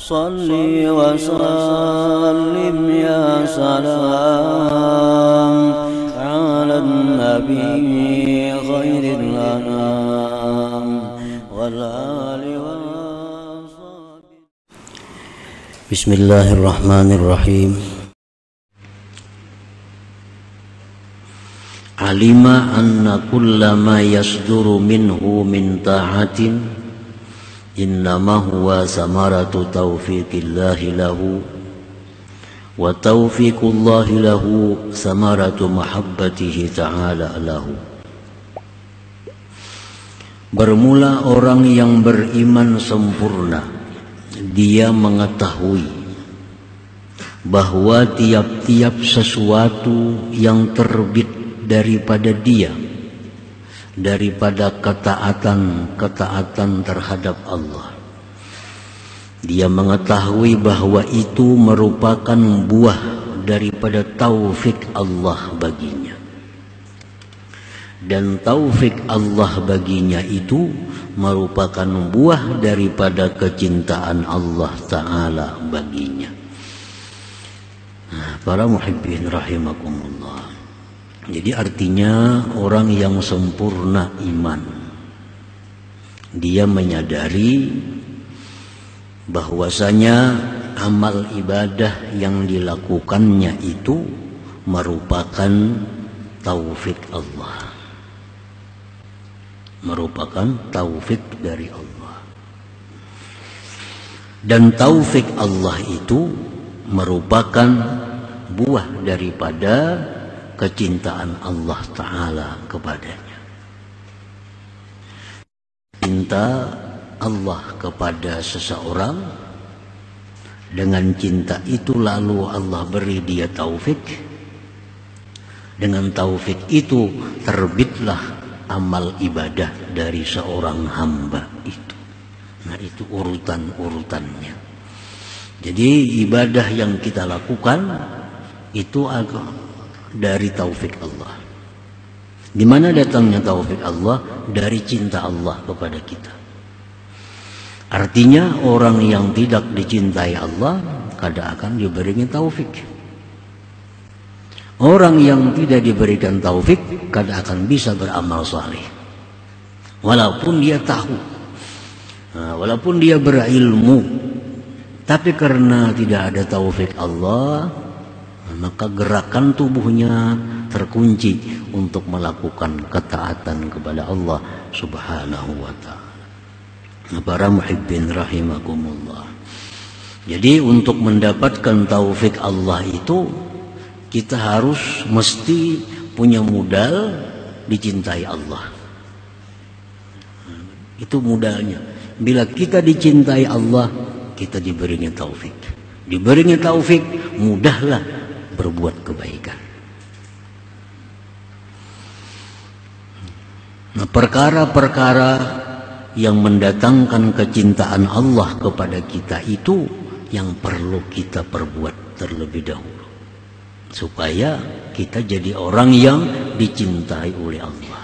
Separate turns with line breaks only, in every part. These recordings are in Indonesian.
Salli wa sallim ya salam ala nabi khairil anam wal ali wa sahbihi. Bismillahirrahmanirrahim. Alima anna kullama yasduru minhu min ta'atin innama huwa samaratu taufiqillahi lahu wa taufiqullahi lahu samaratu mahabbatihi ta'ala lahu. Bermula orang yang beriman sempurna, dia mengetahui bahwa tiap-tiap sesuatu yang terbit daripada dia, daripada ketaatan terhadap Allah, dia mengetahui bahwa itu merupakan buah daripada taufik Allah baginya, dan taufik Allah baginya itu merupakan buah daripada kecintaan Allah Ta'ala baginya. Nah, para muhibbin rahimakumullah, jadi artinya orang yang sempurna iman, dia menyadari bahwasanya amal ibadah yang dilakukannya itu merupakan taufik Allah, merupakan taufik dari Allah. Dan taufik Allah itu merupakan buah daripada kecintaan Allah Ta'ala kepadanya. Cinta Allah kepada seseorang, dengan cinta itu lalu Allah beri dia taufik. Dengan taufik itu terbitlah amal ibadah dari seorang hamba itu. Nah, itu urutan-urutannya. Jadi ibadah yang kita lakukan itu dari taufik Allah. Di mana datangnya taufik Allah? Dari cinta Allah kepada kita. Artinya orang yang tidak dicintai Allah kada akan diberikan taufik. Orang yang tidak diberikan taufik kada akan bisa beramal saleh. Walaupun dia tahu, walaupun dia berilmu, tapi karena tidak ada taufik Allah, maka gerakan tubuhnya terkunci untuk melakukan ketaatan kepada Allah Subhanahu wa ta'ala. Para muhibbin rahimakumullah. Jadi untuk mendapatkan taufik Allah itu kita harus mesti punya modal dicintai Allah. Itu modalnya. Bila kita dicintai Allah, kita diberinya taufik. Diberinya taufik, mudahlah berbuat kebaikan. Nah, perkara-perkara yang mendatangkan kecintaan Allah kepada kita itu yang perlu kita perbuat terlebih dahulu, supaya kita jadi orang yang dicintai oleh Allah.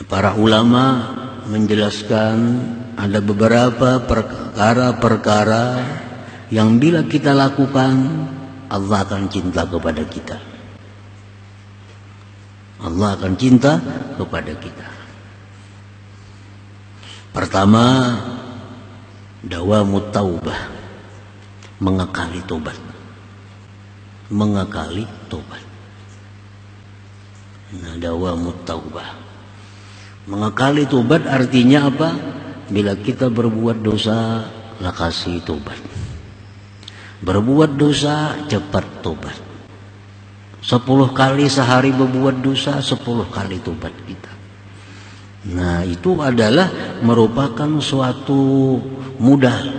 Para ulama menjelaskan ada beberapa perkara-perkara yang bila kita lakukan, Allah akan cinta kepada kita. Allah akan cinta kepada kita. Pertama, dawamut taubah, mengekali tobat. Mengekali tobat. Nah, dawamut taubah. Mengekali tobat artinya apa? Bila kita berbuat dosa, lakasi tobat. Berbuat dosa, cepat tobat. 10 kali sehari berbuat dosa, 10 kali tobat kita. Nah, itu adalah merupakan suatu modal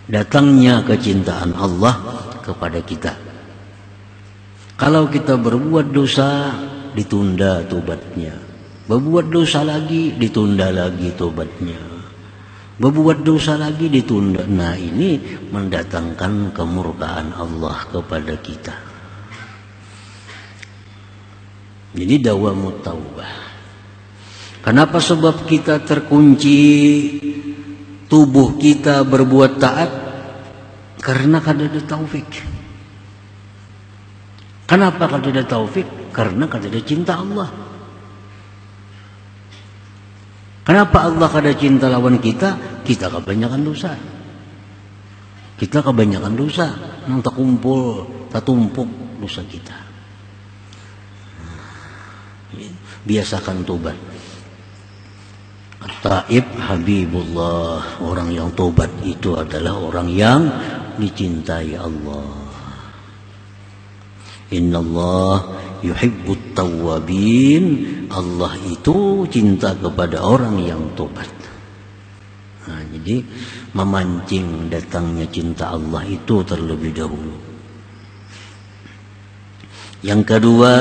datangnya kecintaan Allah kepada kita. Kalau kita berbuat dosa, ditunda tobatnya. Berbuat dosa lagi, ditunda lagi tobatnya. Berbuat dosa lagi, ditunda. Nah, ini mendatangkan kemurkaan Allah kepada kita. Jadi dawamut taubah. Kenapa? Sebab kita terkunci tubuh kita berbuat taat karena kada taufik. Kenapa kada taufik? Karena kada cinta Allah. Kenapa Allah kada cinta lawan kita? Kita kebanyakan dosa. Kita kebanyakan dosa. Nang tertumpuk dosa kita. Biasakan tobat. At-taib habibullah. Orang yang tobat itu adalah orang yang dicintai Allah. Innallah yuhibbut tawwabin. Allah itu cinta kepada orang yang tobat. Nah, jadi memancing datangnya cinta Allah itu terlebih dahulu. Yang kedua,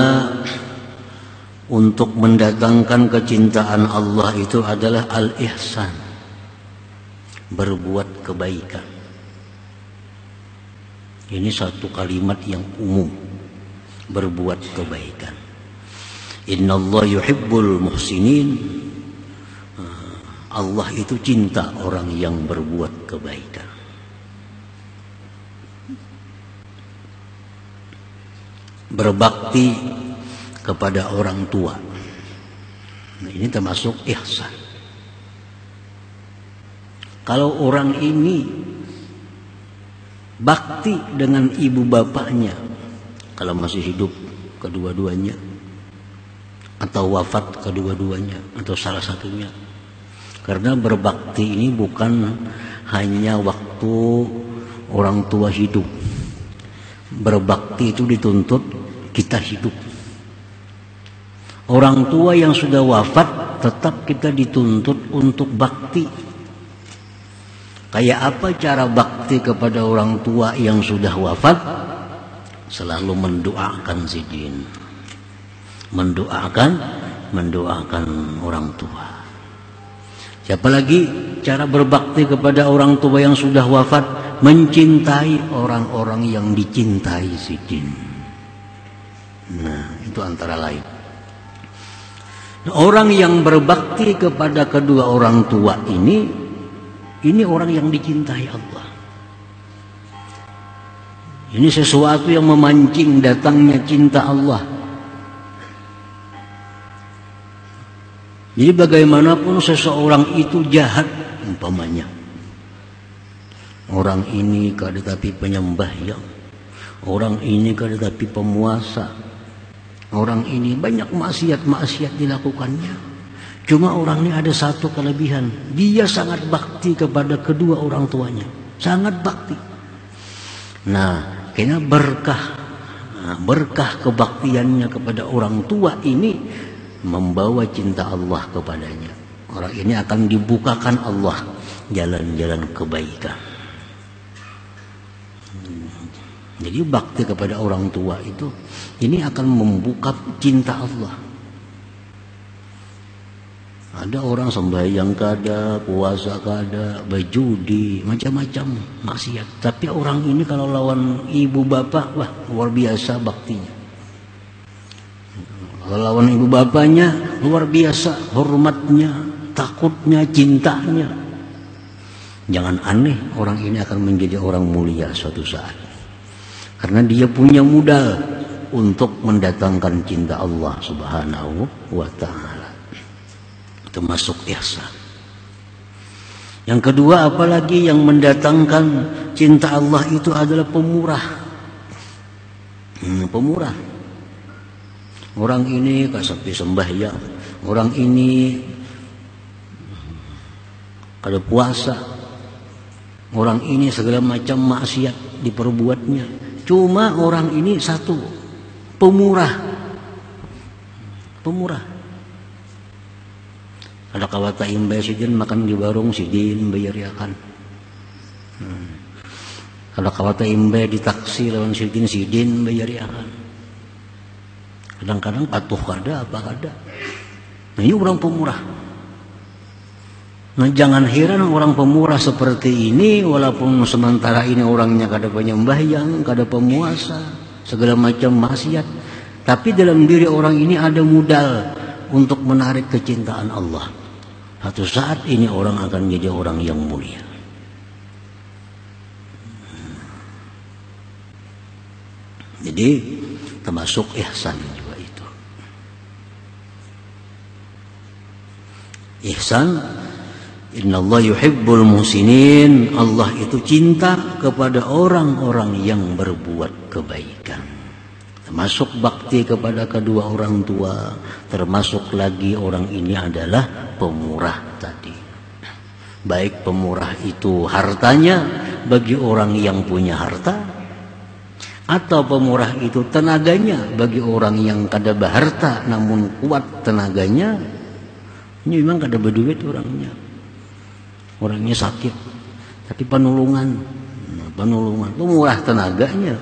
untuk mendatangkan kecintaan Allah itu adalah al-ihsan, berbuat kebaikan. Ini satu kalimat yang umum, berbuat kebaikan. Innallaha yuhibbul muhsinin. Allah itu cinta orang yang berbuat kebaikan. Berbakti kepada orang tua. Nah, ini termasuk ihsan. Kalau orang ini bakti dengan ibu bapaknya, kalau masih hidup kedua-duanya, atau wafat kedua-duanya, atau salah satunya. Karena berbakti ini bukan hanya waktu orang tua hidup. Berbakti itu dituntut kita hidup. Orang tua yang sudah wafat tetap kita dituntut untuk bakti. Kayak apa cara bakti kepada orang tua yang sudah wafat? Selalu mendoakan sidin. Mendoakan orang tua. Siapa lagi cara berbakti kepada orang tua yang sudah wafat? Mencintai orang-orang yang dicintai sidin. Nah, itu antara lain. Orang yang berbakti kepada kedua orang tua ini orang yang dicintai Allah. Ini sesuatu yang memancing datangnya cinta Allah. Jadi bagaimanapun seseorang itu jahat umpamanya. Orang ini kada tapi penyembahyang. Orang ini kada tapi pemuasa. Orang ini banyak maksiat dilakukannya. Cuma orang ini ada satu kelebihan. Dia sangat bakti kepada kedua orang tuanya. Sangat bakti. Nah, kayaknya berkah kebaktiannya kepada orang tua ini membawa cinta Allah kepadanya. Orang ini akan dibukakan Allah jalan-jalan kebaikan. Jadi bakti kepada orang tua itu ini akan membuka cinta Allah. Ada orang sembahyang kada, puasa kada, berjudi, macam-macam maksiat. Tapi orang ini kalau lawan ibu bapak, wah luar biasa baktinya. Kalau lawan ibu bapaknya, luar biasa hormatnya, takutnya, cintanya. Jangan aneh, orang ini akan menjadi orang mulia suatu saat. Karena dia punya modal untuk mendatangkan cinta Allah Subhanahu wa ta'ala. Termasuk ihsan. Yang kedua, apalagi yang mendatangkan cinta Allah itu adalah pemurah. Pemurah. Orang ini kasapi sembahyang, orang ini kada puasa, orang ini segala macam maksiat diperbuatnya. Cuma orang ini satu, pemurah. Pemurah. Ada kawata imbai sidin makan di warung sidin bayar yakan. Ada kawata imbai di taksi lawan sidin bayar yakan. Kadang-kadang patuh kada apa kada. Nah, ini orang pemurah. Nah, jangan heran orang pemurah seperti ini, walaupun sementara ini orangnya kada penyembahyang, kada pemuasa, segala macam maksiat, tapi dalam diri orang ini ada modal untuk menarik kecintaan Allah. Satu saat ini orang akan menjadi orang yang mulia. Jadi termasuk ihsan juga itu. Ihsan, innallaha yuhibbul muhsinin. Allah itu cinta kepada orang-orang yang berbuat kebaikan. Termasuk bakti kepada kedua orang tua. Termasuk lagi orang ini adalah pemurah tadi. Baik pemurah itu hartanya bagi orang yang punya harta, atau pemurah itu tenaganya bagi orang yang kada berharta namun kuat tenaganya. Ini memang kada berduit orangnya sakit tapi penolongan pemurah tenaganya.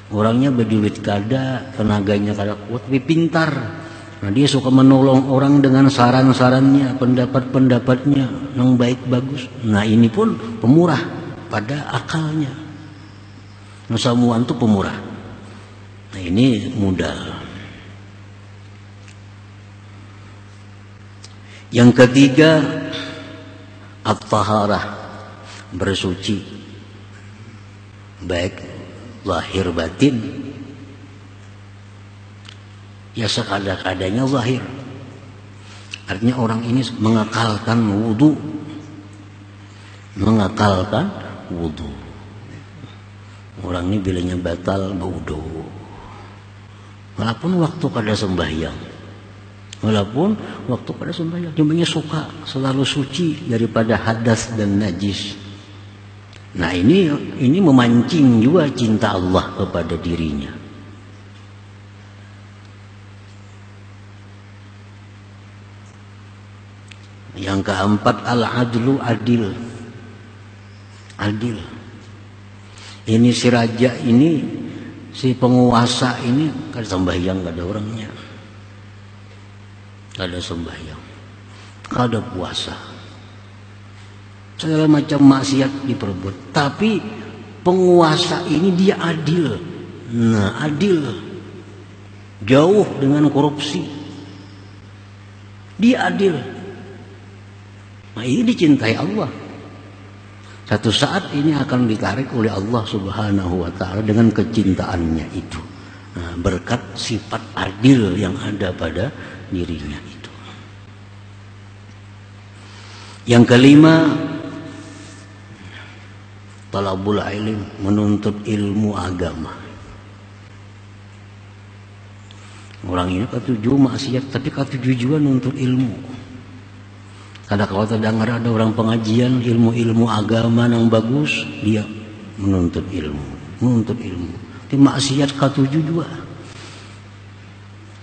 Orangnya berduit kada, tenaganya kada kuat tapi pintar. Nah, dia suka menolong orang dengan saran-sarannya, pendapat-pendapatnya yang baik bagus. Nah, ini pun pemurah pada akalnya. Nusamuan itu pemurah. Nah, ini modal. Yang ketiga, at-taharah, bersuci, baik lahir batin. Ya sekada-kadanya zahir. Artinya orang ini mengakalkan wudu. Orang ini bilangnya batal berwudu. Walaupun waktu kada sembahyang. Cumanya suka selalu suci daripada hadas dan najis. Nah, ini memancing juga cinta Allah kepada dirinya. Yang keempat, al-adlu, adil. Ini si raja ini, si penguasa ini kada sembahyang, kada orangnya, kada sembahyang, kada puasa, segala macam maksiat diperbuat. Tapi penguasa ini dia adil. Nah, adil, jauh dengan korupsi, dia adil. Nah, ini dicintai Allah. Satu saat ini akan ditarik oleh Allah Subhanahu wa ta'ala dengan kecintaannya itu. Nah, berkat sifat adil yang ada pada dirinya itu. Yang kelima, talabul ilm, menuntut ilmu agama. Orang ini katuju maksiat tapi katuju juga nuntut ilmu. Kada kalau terdengar ada orang pengajian ilmu agama yang bagus, dia menuntut ilmu. Tapi maksiat katuju juga.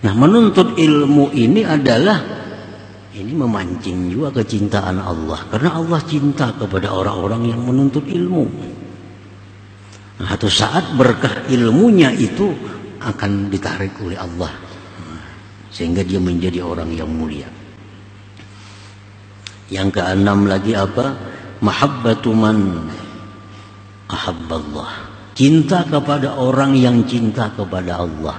Nah, menuntut ilmu ini adalah memancing juga kecintaan Allah, karena Allah cinta kepada orang-orang yang menuntut ilmu. Nah, satu saat berkah ilmunya itu akan ditarik oleh Allah, sehingga dia menjadi orang yang mulia. Yang keenam lagi apa? Mahabbatu man ahabballah. Cinta kepada orang yang cinta kepada Allah.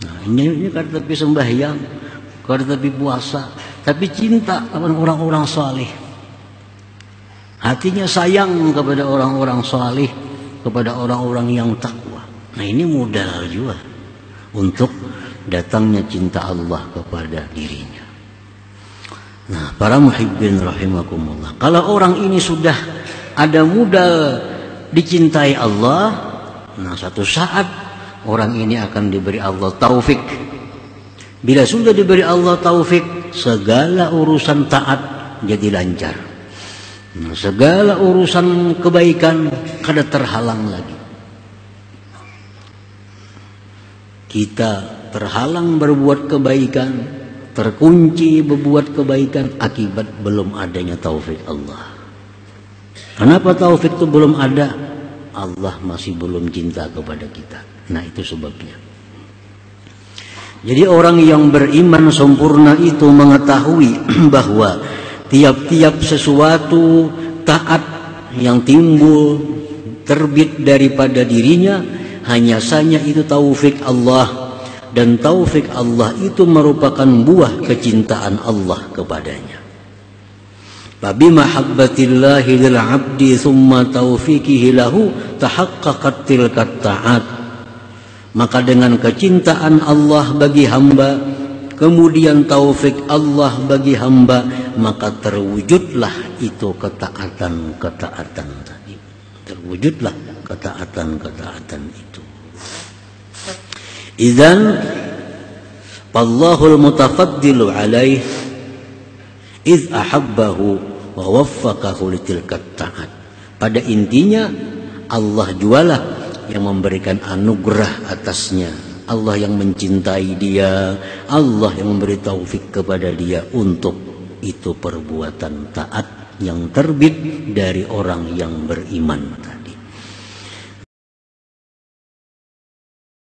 Nah, ini kada tapi sembahyang, kada tapi puasa, tapi cinta kepada orang-orang saleh. Hatinya sayang kepada orang-orang saleh, kepada orang-orang yang takwa. Nah, ini modal juga untuk datangnya cinta Allah kepada dirinya. Nah, para muhibbin rahimakumullah, kalau orang ini sudah ada modal dicintai Allah, nah satu saat orang ini akan diberi Allah taufik. Bila sudah diberi Allah taufik, segala urusan taat jadi lancar. Nah, segala urusan kebaikan kada terhalang lagi. Kita terhalang berbuat kebaikan, terkunci berbuat kebaikan akibat belum adanya taufik Allah. Kenapa taufik itu belum ada? Allah masih belum cinta kepada kita. Nah, itu sebabnya. Jadi orang yang beriman sempurna itu mengetahui bahwa tiap-tiap sesuatu taat yang timbul terbit daripada dirinya hanya saja itu taufik Allah. dan taufik Allah itu merupakan buah kecintaan Allah kepadanya. Babi mahabbatillahi lil 'abdi thumma taufiqihi lahu tahaqqaqat tilkat ta'at. Maka dengan kecintaan Allah bagi hamba, kemudian taufik Allah bagi hamba, maka terwujudlah itu ketaatan-ketaatan tadi. Terwujudlah ketaatan-ketaatan itu. Idzan Allahul mutafaddilu alaih iz ahabbahu wa waffaqahu litilkat ta'at. Pada intinya Allah jualah yang memberikan anugerah atasnya, Allah yang mencintai dia, Allah yang memberi taufik kepada dia untuk itu perbuatan taat yang terbit dari orang yang beriman.